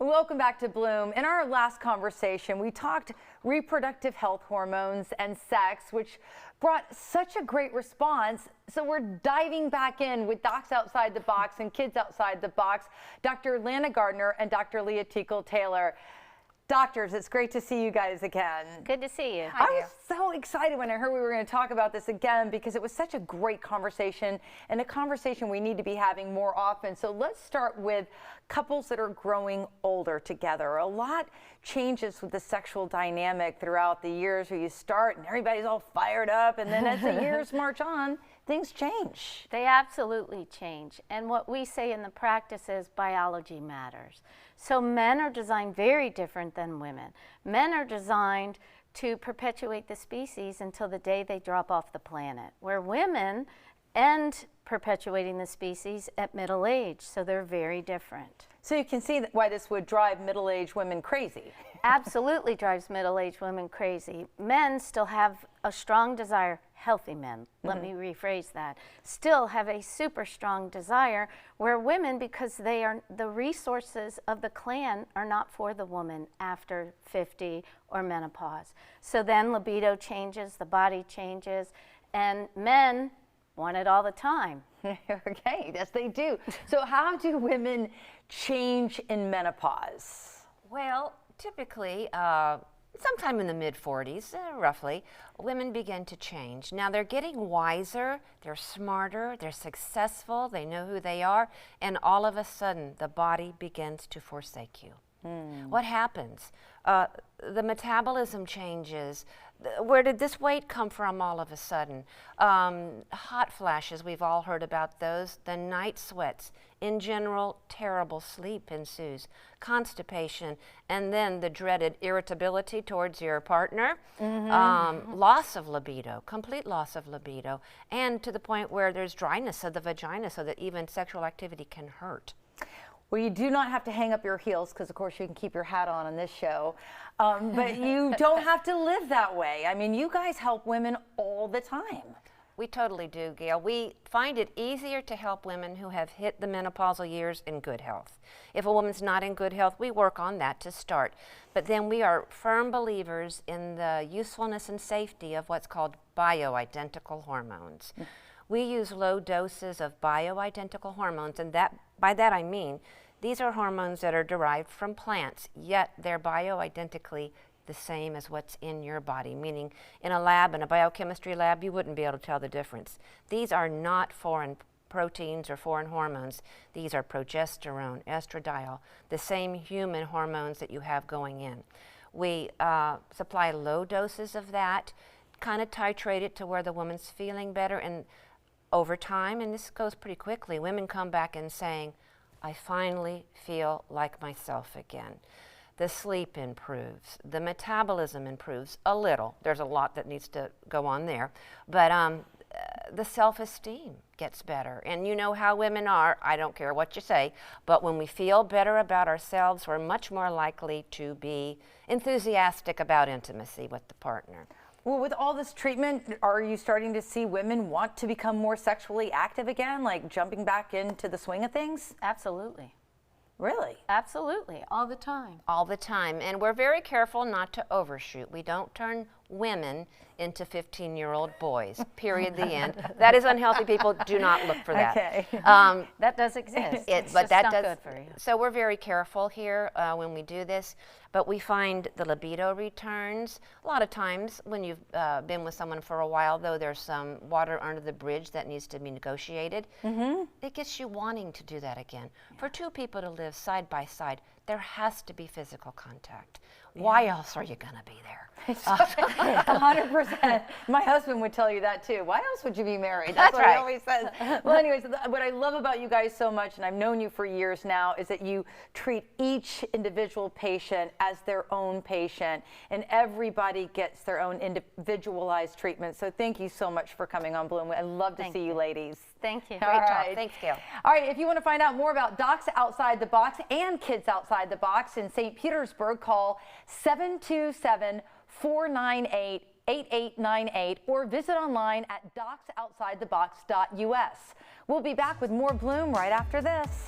Welcome back to Bloom. In our last conversation, we talked reproductive health hormones and sex, which brought such a great response. So we're diving back in with Docs Outside the Box and Kids Outside the Box, Dr. Garner and Dr. Teekell-Taylor. Doctors, it's great to see you guys again. Good to see you. I was so excited when I heard we were going to talk about this again because it was such a great conversation and a conversation we need to be having more often. So let's start with couples that are growing older together. A lot changes with the sexual dynamic throughout the years where you start and everybody's all fired up, and then as the years march on, things change. They absolutely change. And what we say in the practice is biology matters. So men are designed very different than women. Men are designed to perpetuate the species until the day they drop off the planet, where women end perpetuating the species at middle age. So they're very different. So you can see why this would drive middle-aged women crazy. Absolutely drives middle-aged women crazy. Men still have a strong desire, healthy men, let me rephrase that, still have a super strong desire, where women, because they are, the resources of the clan are not for the woman after 50 or menopause. So then libido changes, the body changes, and men want it all the time. Okay, yes they do. So how do women change in menopause? Well, typically, sometime in the mid-40s, roughly, women begin to change. Now they're getting wiser, they're smarter, they're successful, they know who they are, and all of a sudden the body begins to forsake you. What happens? The metabolism changes. Where did this weight come from all of a sudden? Hot flashes, we've all heard about those. The night sweats. In general, terrible sleep ensues. Constipation, and then the dreaded irritability towards your partner. Loss of libido, complete loss of libido, and to the point where there's dryness of the vagina so that even sexual activity can hurt. Well, you do not have to hang up your heels because, of course, you can keep your hat on this show. But you don't have to live that way. I mean, you guys help women all the time. We totally do, Gail. We find it easier to help women who have hit the menopausal years in good health. If a woman's not in good health, we work on that to start. But then we are firm believers in the usefulness and safety of what's called bioidentical hormones. We use low doses of bioidentical hormones, and by that I mean these are hormones that are derived from plants, yet they're bioidentically the same as what's in your body, meaning in a lab, in a biochemistry lab, you wouldn't be able to tell the difference. These are not foreign proteins or foreign hormones. These are progesterone, estradiol, the same human hormones that you have going in. We supply low doses of that, kind of titrate it to where the woman's feeling better, and over time, and this goes pretty quickly, women come back and saying, I finally feel like myself again. The sleep improves, the metabolism improves a little. There's a lot that needs to go on there, but the self-esteem gets better. And you know how women are, I don't care what you say, but when we feel better about ourselves, we're much more likely to be enthusiastic about intimacy with the partner. Well, with all this treatment, are you starting to see women want to become more sexually active again, like jumping back into the swing of things? Absolutely. Really? Absolutely, all the time. All the time, and we're very careful not to overshoot. We don't turn women into 15-year-old boys, period, the end. That is unhealthy. People do not look for that. Okay. That does exist. It's but that not does, good for you. So we're very careful here when we do this, but we find the libido returns. A lot of times when you've been with someone for a while, though, there's some water under the bridge that needs to be negotiated. It gets you wanting to do that again. For two people to live side by side, there has to be physical contact. Why else are you going to be there? 100%. My husband would tell you that too. Why else would you be married? That's what right. he always says. Well, anyways, what I love about you guys so much, and I've known you for years now, is that you treat each individual patient as their own patient, and everybody gets their own individualized treatment. So thank you so much for coming on Bloom. I love to see you ladies. Thank you. Great talk. Thanks, Gail. All right, if you want to find out more about Docs Outside the Box and Kids Outside the Box in St. Petersburg, call 727-498-8898 or visit online at docsoutsidethebox.us. We'll be back with more Bloom right after this.